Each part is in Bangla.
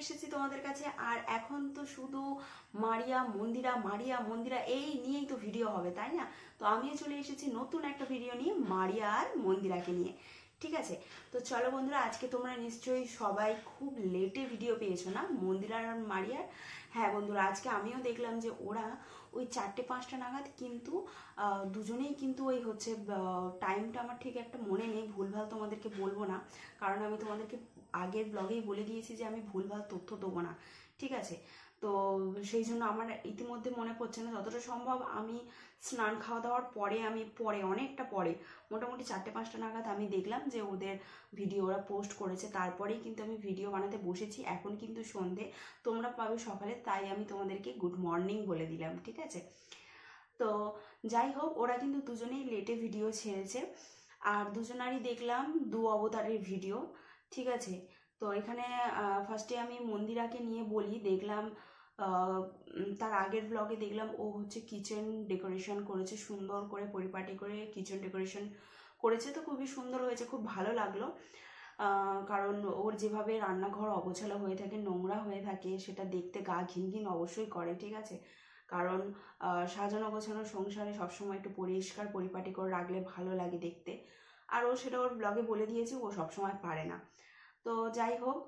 এসেছি তোমাদের কাছে। আর এখন তো শুধু মারিয়া মন্দিরা এই নিয়েই তো ভিডিও হবে, তাই না? তো আমিও চলে এসেছি নতুন একটা ভিডিও নিয়ে, মারিয়া আর মন্দিরাকে নিয়ে। ঠিক আছে, তো চলো বন্ধুরা, আজকে তোমরা নিশ্চয়ই সবাই খুব লেটে ভিডিও পেয়েছো না মন্দিরা আর মারিয়ার। হ্যাঁ বন্ধুরা, আজকে আমিও দেখলাম যে ওরা ওই 4টে-5টা নাগাদ কিন্তু দুজনেই কিন্তু ওই হচ্ছে, টাইমটা আমার ঠিক একটা মনে নেই, ভুলভাল তোমাদেরকে বলবো না, কারণ আমি তোমাদেরকে আগের ব্লগেই বলে দিয়েছি যে আমি ভুলভাল তথ্য দেবো না। ঠিক আছে, তো সেই জন্য আমার ইতিমধ্যে মনে পড়ছে না। যতটা সম্ভব আমি স্নান খাওয়া দাওয়ার পরে, অনেকটা পরে, মোটামুটি 4টে-5টা নাগাদ আমি দেখলাম যে ওদের ভিডিও ওরা পোস্ট করেছে, তারপরেই কিন্তু আমি ভিডিও বানাতে বসেছি। এখন কিন্তু সন্ধে, তোমরা পাবে সকালে, তাই আমি তোমাদেরকে গুড মর্নিং বলে দিলাম। ঠিক আছে, তো যাই হোক, ওরা কিন্তু দুজনেই লেটে ভিডিও ছেড়েছে, আর দুজনারই দেখলাম দু অবতারের ভিডিও। ঠিক আছে, তো এখানে ফার্স্টে আমি মন্দিরাকে নিয়ে বলি। দেখলাম তার আগের ব্লগে দেখলাম ও হচ্ছে কিচেন ডেকোরেশন করেছে, সুন্দর করে পরিপাটি করে কিচেন ডেকোরেশন করেছে, তো খুবই সুন্দর হয়েছে, খুব ভালো লাগলো। কারণ ওর যেভাবে রান্নাঘর অগোছালো হয়ে থাকে, নোংরা হয়ে থাকে, সেটা দেখতে গা ঘিন অবশ্যই করে। ঠিক আছে, কারণ সাজানো গোছানো সংসারে সবসময় একটু পরিষ্কার পরিপাটি করে রাখলে ভালো লাগে দেখতে। আর ও সেটা ওর ব্লগে বলে দিয়েছে, ও সবসময় পারে না। তো যাই হোক,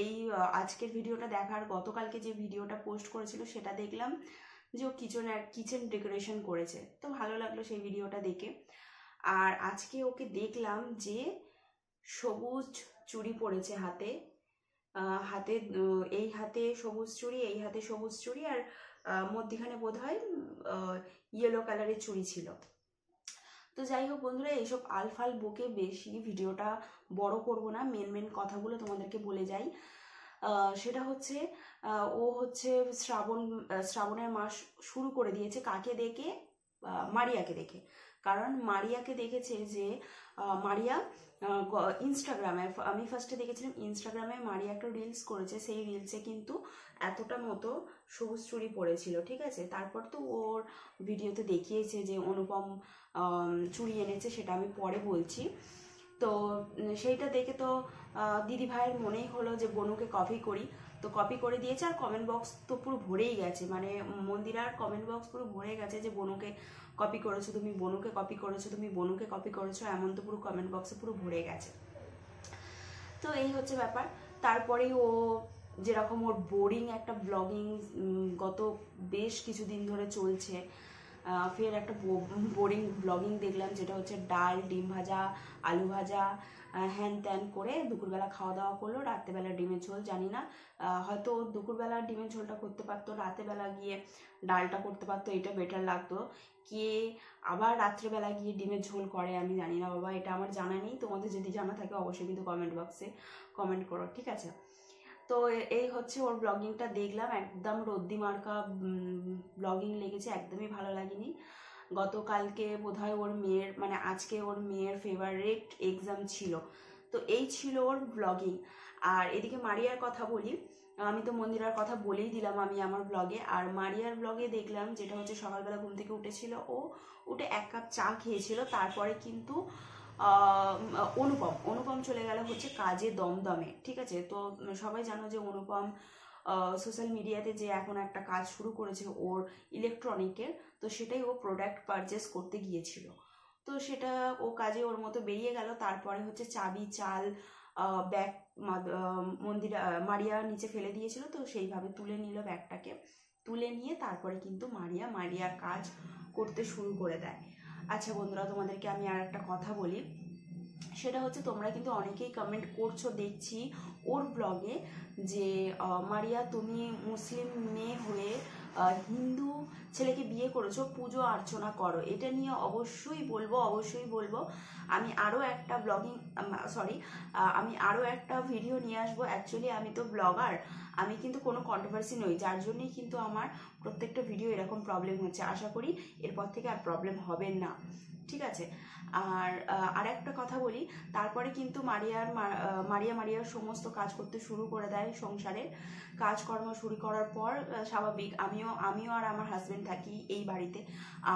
এই আজকের ভিডিওটা দেখার গতকালকে যে ভিডিওটা পোস্ট করেছিল সেটা দেখলাম যে ও কিচেন ডেকোরেশন করেছে, তো ভালো লাগলো সেই ভিডিওটা দেখে। আর আজকে ওকে দেখলাম যে সবুজ চুড়ি পরেছে হাতে, এই হাতে সবুজ চুড়ি, এই হাতে সবুজ চুড়ি, আর মধ্যিখানে বোধহয় ইয়েলো কালারের চুড়ি ছিল। তো যাই হোক বন্ধুরা, এইসব আলফাল বকে বেশি ভিডিওটা বড় করব না, মেন কথাগুলো তোমাদেরকে বলে যাই। সেটা হচ্ছে ও হচ্ছে শ্রাবণের মাস শুরু করে দিয়েছে। কাকে দেখে? মারিয়াকে দেখে। কারণ মারিয়াকে দেখেছে যে মারিয়া ইনস্টাগ্রামে, আমি ফার্স্টে দেখেছিলাম ইনস্টাগ্রামে মারিয়া একটা রিলস করেছে, সেই রিলসে কিন্তু এতটা মতো সবুজ চুড়ি পরেছিল। ঠিক আছে, তারপর তো ওর ভিডিওতে দেখিয়েছে যে অনুপম চুড়ি এনেছে, সেটা আমি পরে বলছি। তো সেইটা দেখে তো দিদি ভাইয়ের মনেই হলো যে বনুকে কপি করি, তো কপি করে দিয়েছে। আর কমেন্ট বক্স তো পুরো ভরেই গেছে, মানে মন্দিরার কমেন্ট বক্স পুরো ভরে গেছে যে বনুকে কপি করেছো তুমি, বনুকে কপি করেছো তুমি, বনুকে কপি করেছো, এমন তো পুরো কমেন্ট বক্সে পুরো ভরে গেছে। তো এই হচ্ছে ব্যাপার। তারপরেই ও যেরকম ওর বোরিং একটা ব্লগিং গত বেশ কিছুদিন ধরে চলছে, ফের একটা বোরিং ব্লগিং দেখলাম, যেটা হচ্ছে ডাল, ডিম ভাজা, আলু ভাজা, হ্যান ত্যান করে দুপুরবেলা খাওয়া দাওয়া করলো। রাত্রেবেলা ডিমের ঝোল, জানি না, হয়তো দুপুরবেলা ডিমের ঝোলটা করতে পারতো, রাতেবেলা গিয়ে ডালটা করতে পারতো, এটা বেটার লাগতো। কে আবার রাত্রেবেলা গিয়ে ডিমের ঝোল করে আমি জানি না বাবা, এটা আমার জানা নেই। তোমাদের যদি জানা থাকে অবশ্যই কিন্তু কমেন্ট বক্সে কমেন্ট করো। ঠিক আছে, তো এই হচ্ছে ওর ব্লগিংটা দেখলাম, একদম রদ্দি মার্কা ব্লগিং লেগেছে, একদমই ভালো লাগেনি। গতকালকে বোধহয় ওর মেয়ের, মানে আজকে ওর মেয়ের ফেভারিট এক্সাম ছিল, তো এই ছিল ওর ব্লগিং। আর এদিকে মারিয়ার কথা বলি, আমি তো মন্দিরার কথা বলেই দিলাম আমি আমার ব্লগে। আর মারিয়ার ব্লগে দেখলাম যেটা হচ্ছে সকালবেলা ঘুম থেকে উঠেছিল, ও উঠে 1 কাপ চা খেয়েছিল, তারপরে কিন্তু অনুপম চলে গেল হচ্ছে কাজে দমদমে। ঠিক আছে, তো সবাই জানো যে অনুপম সোশ্যাল মিডিয়াতে যে এখন একটা কাজ শুরু করেছে ওর ইলেকট্রনিকের, তো সেটাই ও প্রোডাক্ট পারচেস করতে গিয়েছিল, তো সেটা ও কাজে ওর মতো বেরিয়ে গেল। তারপরে হচ্ছে চাবি, চাল, ব্যাগ মারিয়া নিচে ফেলে দিয়েছিল, তো সেইভাবে তুলে নিল ব্যাগটাকে, তুলে নিয়ে তারপরে কিন্তু মারিয়ার কাজ করতে শুরু করে দেয়। আচ্ছা বন্ধুরা, তোমাদেরকে আমি আর একটা কথা বলি, সেটা হচ্ছে তোমরা কিন্তু অনেকেই কমেন্ট করছো দেখছি ওর ব্লগে যে মারিয়া তুমি মুসলিম মেয়ে হয়ে হিন্দু ছেলেকে বিয়ে করেছো, পুজো অর্চনা করো। এটা নিয়ে অবশ্যই বলবো। আমি আরও একটা আমি আরও একটা ভিডিও নিয়ে আসবো। অ্যাকচুয়ালি আমি তো ব্লগার, আমি কিন্তু কোনো কন্ট্রোভার্সি নই, যার জন্যই কিন্তু আমার প্রত্যেকটা ভিডিও এরকম প্রবলেম হচ্ছে। আশা করি এরপর থেকে আর প্রবলেম হবে না। ঠিক আছে, আর আরেকটা কথা বলি, তারপরে কিন্তু মারিয়ার সমস্ত কাজ করতে শুরু করে দেয়, সংসারের কাজকর্ম শুরু করার পর স্বাভাবিক আমিও আর আমার হাজবেন্ড থাকি এই বাড়িতে।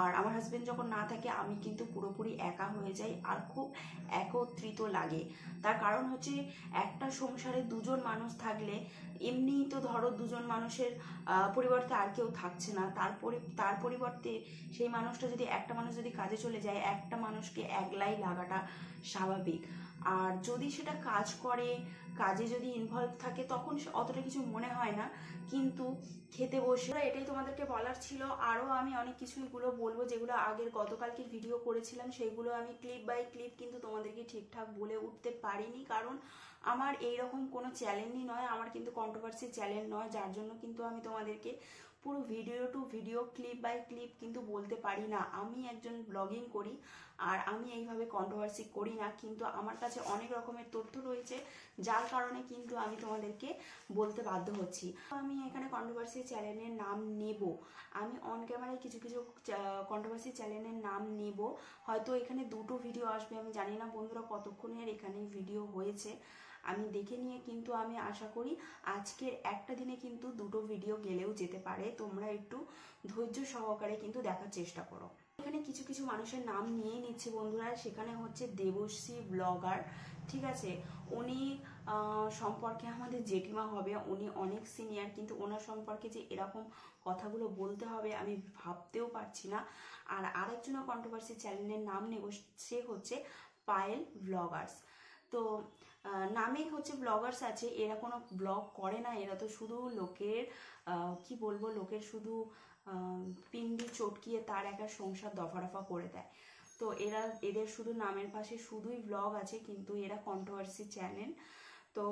আর আমার হাজবেন্ড যখন না থাকে আমি কিন্তু পুরোপুরি একা হয়ে যাই আর খুব একত্রিত লাগে। তার কারণ হচ্ছে একটা সংসারে দুজন মানুষ থাকলে এমনিই তো ধরো দুজন মানুষের পরিবর্তে আর কেউ থাকছে না, তার পরিবর্তে সেই মানুষটা যদি একটা মানুষ যদি কাজে চলে যায়, একটা মানুষকে একলাই লাগাটা স্বাভাবিক। আর যদি সেটা কাজ করে, কাজে যদি ইনভলভ থাকে তখন অতটা কিছু মনে হয় না, কিন্তু খেতে বসে এটাই তোমাদেরকে বলার ছিল। আরও আমি অনেক কিছু এগুলো বলবো যেগুলো আগের গতকালকে ভিডিও করেছিলাম, সেইগুলো আমি ক্লিপ বাই ক্লিপ কিন্তু তোমাদেরকে ঠিকঠাক বলে উঠতে পারিনি, কারণ আমার এইরকম কোনো চ্যালেঞ্জই নয়, আমার কিন্তু কন্ট্রোভার্সি চ্যালেঞ্জ নয়, যার জন্য কিন্তু আমি তোমাদেরকে পুরো video to video clip by clip কিন্তু বলতে পারি না। আমি একজন ব্লগিং করি আর আমি এইভাবে কন্ট্রোভার্সি করি না, কিন্তু আমার কাছে অনেক রকমের তথ্য রয়েছে যার কারণে কিন্তু আমি তোমাদেরকে বলতে বাধ্য হচ্ছি। আমি এখানে কন্ট্রোভার্সি চ্যানেলের নাম নেব, আমি অন ক্যামেরায় কিছু কিছু কন্ট্রোভার্সি চ্যানেলের নাম নেব, হয়তো এখানে দুটো ভিডিও আসবে, আমি জানি না বন্ধুরা কতক্ষণের এখানে ভিডিও হয়েছে, আমি দেখে নিয়ে কিন্তু আমি আশা করি আজকের একটা দিনে কিন্তু দুটো ভিডিও গেলেও যেতে পারে, তোমরা একটু ধৈর্য সহকারে কিন্তু দেখার চেষ্টা করো। এখানে কিছু কিছু মানুষের নাম নিয়ে নিচ্ছে বন্ধুরা, সেখানে হচ্ছে দেবশ্রী ব্লগার, ঠিক আছে, উনি সম্পর্কে আমাদের জেঠিমা হবে, উনি অনেক সিনিয়র, কিন্তু ওনার সম্পর্কে যে এরকম কথাগুলো বলতে হবে আমি ভাবতেও পারছি না। আর আরেকজনের কন্ট্রোভার্সি চ্যানেলের নাম নেব, সে হচ্ছে পায়েল ব্লগার্স। তো নামেই হচ্ছে ব্লগার্স আছে, এরা কোনো ব্লগ করে না, এরা তো শুধু লোকের কি বলবো, লোকের শুধু পিন্ডি চটকিয়ে তার একা সংসার দফা করে দেয়। তো এদের শুধু নামের পাশে শুধুই ব্লগ আছে, কিন্তু এরা কন্ট্রোভার্সি চ্যানেল। তো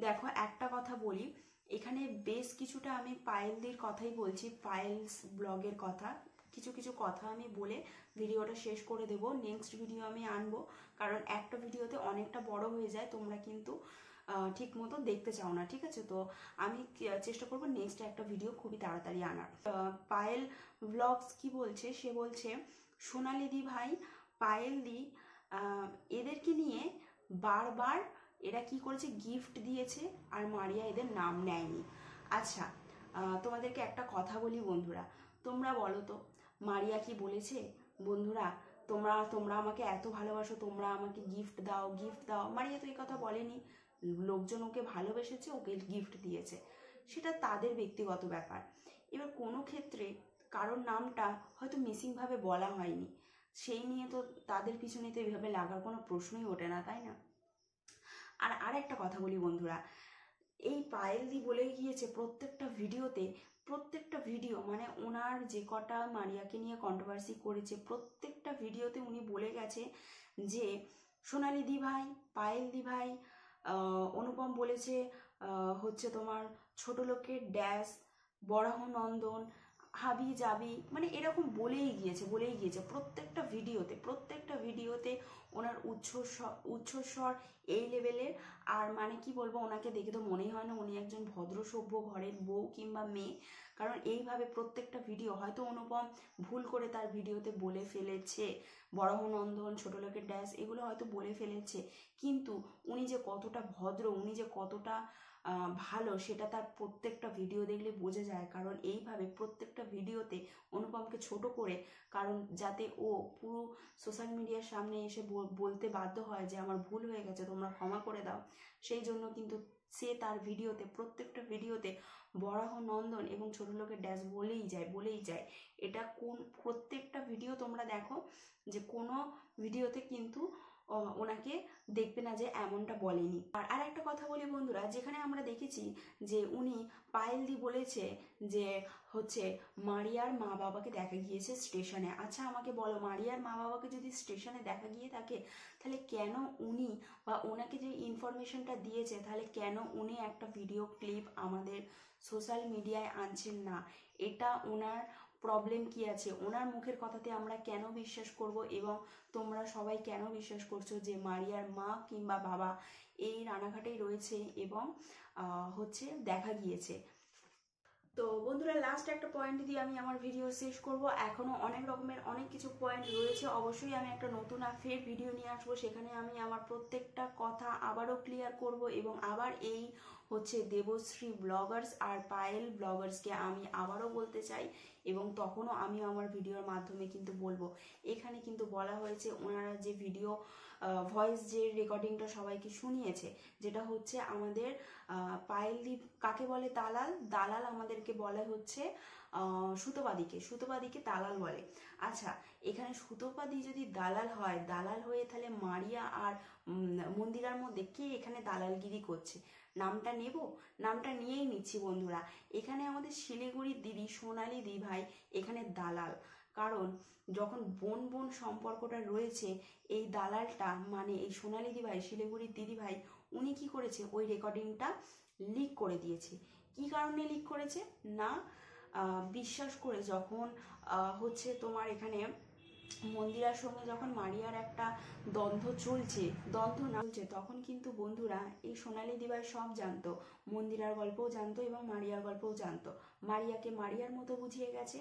দেখো একটা কথা বলি, এখানে বেশ কিছুটা আমি পায়েলদের কথাই বলছি, পায়েলস ব্লগের কথা, কিছু কিছু কথা আমি বলে ভিডিওটা শেষ করে দেব। নেক্সট ভিডিও আমি আনবো, কারণ একটা ভিডিওতে অনেকটা বড় হয়ে যায়, তোমরা কিন্তু ঠিক মতো দেখতে চাও না, ঠিক আছে। তো আমি চেষ্টা করব নেক্সট একটা ভিডিও খুবই তাড়াতাড়ি আনার। পায়েল ব্লগস কি বলছে, সে বলছে সোনালি দি ভাই, পায়েল দি এদেরকে নিয়ে বারবার এরা কি করেছে, গিফট দিয়েছে আর মারিয়া এদের নাম নেয়নি। আচ্ছা, তোমাদেরকে একটা কথা বলি বন্ধুরা, তোমরা বলো তো মারিয়া কি বলেছে? বন্ধুরা তোমরা আমাকে এত ভালোবাসো, তোমরা আমাকে গিফট দাও গিফট দাও, মারিয়া তো এই কথা বলেনি, লোকজন ওকে ভালোবেসেছে, ওকে গিফট দিয়েছে, সেটা তাদের ব্যক্তিগত ব্যাপার। এবার কোনো ক্ষেত্রে কারোর নামটা হয়তো মিসিংভাবে বলা হয়নি, সেই নিয়ে তো তাদের পিছনে তো এইভাবে লাগার কোনো প্রশ্নই ওঠে না, তাই না? আর আরেকটা কথা বলি বন্ধুরা, এই পায়েলদি বলে গিয়েছে প্রত্যেকটা ভিডিও মানে ওনার যে কটা মারিয়াকে নিয়ে কন্ট্রোভার্সি করেছে প্রত্যেকটা ভিডিওতে উনি বলে গেছে যে সোনালি দি ভাই, পায়েল দি ভাই, অনুপম বলেছে হচ্ছে তোমার ছোট লোকের ড্যাশ, বরাহ নন্দন, হাবি যাবি, মানে এরকম বলেই গিয়েছে প্রত্যেকটা ভিডিওতে ওনার উচ্চস্বর এই লেভেলের। আর মানে কি বলবো, ওনাকে দেখে তো মনেই হয় না উনি একজন ভদ্র সভ্য ঘরের বউ কিংবা মেয়ে, কারণ এইভাবে প্রত্যেকটা ভিডিও, হয়তো অনুপম ভুল করে তার ভিডিওতে বলে ফেলেছে বরাহনন্দন, ছোট লোকের ড্যাশ, এগুলো হয়তো বলে ফেলেছে, কিন্তু উনি যে কতটা ভদ্র, উনি যে কতটা ভালো, সেটা তার প্রত্যেকটা ভিডিও দেখলে বোঝা যায়। কারণ এইভাবে প্রত্যেকটা ভিডিওতে অনুপমকে ছোট করে, কারণ যাতে ও পুরো সোশ্যাল মিডিয়ার সামনে এসে বলতে বাধ্য হয় যে আমার ভুল হয়ে গেছে, তোমরা ক্ষমা করে দাও, সেই জন্য কিন্তু সে তার ভিডিওতে প্রত্যেকটা ভিডিওতে বরাহ নন্দন এবং ছোট লোকের ড্যাশ বলেই যায়। এটা প্রত্যেকটা ভিডিও তোমরা দেখো যে কোনো ভিডিওতে কিন্তু ওনাকে দেখবে না যে এমনটা বলেনি। আর একটা কথা বলি বন্ধুরা, যেখানে আমরা দেখেছি যে উনি পায়েলদি বলেছে যে হচ্ছে মারিয়ার মা বাবাকে দেখা গিয়েছে স্টেশনে। আচ্ছা আমাকে বলো, মারিয়ার মা বাবাকে যদি স্টেশনে দেখা গিয়ে থাকে, তাহলে কেন উনি বা ওনাকে যে ইনফরমেশনটা দিয়েছে, তাহলে কেন উনি একটা ভিডিও ক্লিপ আমাদের সোশ্যাল মিডিয়ায় আনছেন না? এটা ওনার প্রবলেম কি আছে? ওনার মুখের কথাতে আমরা কেন বিশ্বাস করব, এবং তোমরা সবাই কেন বিশ্বাস করছো যে মারিয়ার মা কিংবা বাবা এই রানাঘাটেই রয়েছে এবং হচ্ছে দেখা গিয়েছে? তো বন্ধুরা লাস্ট একটা পয়েন্ট দিয়ে আমি আমার ভিডিও শেষ করব। এখনো অনেক রকমের অনেক কিছু পয়েন্ট রয়েছে, অবশ্যই আমি একটা নতুন ফের ভিডিও নিয়ে আসবো, সেখানে আমি আমার প্রত্যেকটা কথা আবারও ক্লিয়ার করব এবং আবার এই হচ্ছে দেবশ্রী ব্লগার্স আর পায়েল ব্লগার্সকে আমি আবারও বলতে চাই এবং তখনও আমি আমার ভিডিওর মাধ্যমে কিন্তু বলবো। এখানে কিন্তু বলা হয়েছে ওনারা যে ভিডিও ভয়েস যে রেকর্ডিংটা সবাইকে শুনিয়েছে, যেটা হচ্ছে আমাদের পায়েলদি কাকে বলে দালাল, দালাল আমাদেরকে বলে হচ্ছে সুতোপাদিকে দালাল বলে। আচ্ছা, এখানে সুতোপাদি যদি দালাল হয়, দালাল হয়ে তাহলে মারিয়া আর মন্দিরার মধ্যে কে এখানে দালালগিরি করছে? নামটা নেব, নামটা নিয়েই নিচ্ছি বন্ধুরা। এখানে আমাদের শিলিগুড়ির দিদি সোনালি দি ভাই এখানে দালাল, কারণ যখন বোন বোন সম্পর্কটা রয়েছে, এই দালালটা মানে এই সোনালি দি ভাই, শিলিগুড়ির দিদি ভাই, উনি কি করেছে, ওই রেকর্ডিংটা লিক করে দিয়েছে। কি কারণে লিক করেছে না, বিশ্বাস করে যখন হচ্ছে তোমার এখানে মন্দিরার সঙ্গে যখন মারিয়ার একটা দ্বন্দ্ব চলছে, দ্বন্দ্ব না চলছে, তখন কিন্তু বন্ধুরা এই সোনালি দিভাই সব জানতো, মন্দিরার গল্পও জানতো এবং মারিয়ার গল্পও জানতো। মারিয়াকে মারিয়ার মতো বুঝিয়ে গেছে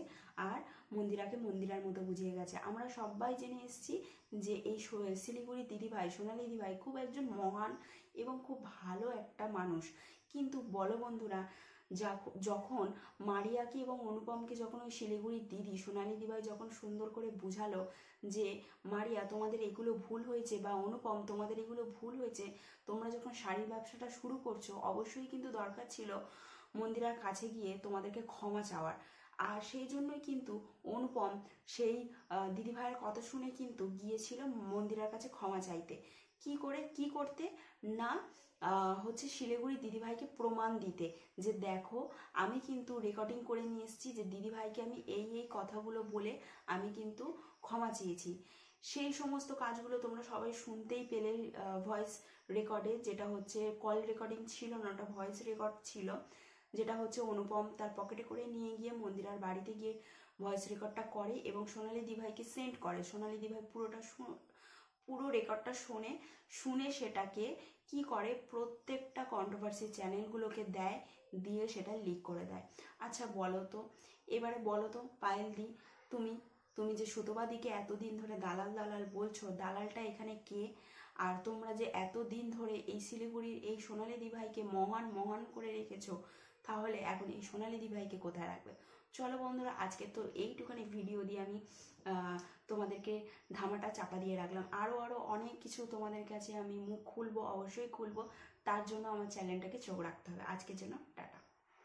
আর মন্দিরাকে মন্দিরার মতো বুঝিয়ে গেছে। আমরা সবাই জেনে এসেছি যে এই শিলিগুড়ি দিদিভাই সোনালি দিদিভাই খুব একজন মহান এবং খুব ভালো একটা মানুষ। কিন্তু বলো বন্ধুরা, যখন মারিয়াকে এবং অনুপমকে যখন ওই শিলিগুড়ির দিদি সোনালি দিভাই যখন সুন্দর করে বুঝালো যে মারিয়া তোমাদের এগুলো ভুল হয়েছে বা অনুপম তোমাদের এগুলো ভুল হয়েছে, তোমরা যখন শাড়ির ব্যবসাটা শুরু করছো অবশ্যই কিন্তু দরকার ছিল মন্দিরার কাছে গিয়ে তোমাদেরকে ক্ষমা চাওয়ার। আর সেই জন্যই কিন্তু অনুপম সেই দিদিভাইয়ের কথা শুনে কিন্তু গিয়েছিল মন্দিরার কাছে ক্ষমা চাইতে। কি করতে না, হচ্ছে শিলিগুড়ি দিদিভাইকে প্রমাণ দিতে যে দেখো আমি কিন্তু রেকর্ডিং করে নিয়ে এসেছি যে দিদিভাইকে আমি এই এই কথাগুলো বলে আমি কিন্তু ক্ষমা চেয়েছি। সেই সমস্ত কাজগুলো তোমরা সবাই শুনতেই পেলে ভয়েস রেকর্ডে, যেটা হচ্ছে কল রেকর্ডিং ছিল না, ওটা ভয়েস রেকর্ড ছিল, যেটা হচ্ছে অনুপম তার পকেটে করে নিয়ে গিয়ে মন্দিরার বাড়িতে গিয়ে ভয়েস রেকর্ডটা করে এবং সোনালি দিভাইকে সেন্ড করে। সোনালি দিভাই পুরো রেকর্ডটা শুনে সেটাকে কি করে, প্রত্যেকটা কন্ট্রোভার্সি চ্যানেলগুলোকে দেয়, দিয়ে সেটা লিক করে দেয়। আচ্ছা বলো তো, এবারে বলো তো পায়েল দি, তুমি যে সুতোবাদিকে এতদিন ধরে দালাল দালাল বলছো, দালালটা এখানে কে? আর তোমরা যে এতদিন ধরে এই শিলিগুড়ির এই সোনালি দিভাইকে মহান মহান করে রেখেছো, তাহলে এখন এই সোনালি দিভাইকে কোথায় রাখবে? চলো বন্ধুরা, আজকে তো এইটুখানি ভিডিও দিয়ে আমি তোমাদেরকে ধামাটা চাপা দিয়ে রাখলাম। আরও অনেক কিছু তোমাদের কাছে আমি মুখ খুলবো, অবশ্যই খুলবো, তার জন্য আমার চ্যানেলটাকে চোখ রাখতে হবে। আজকের জন্য টাটা।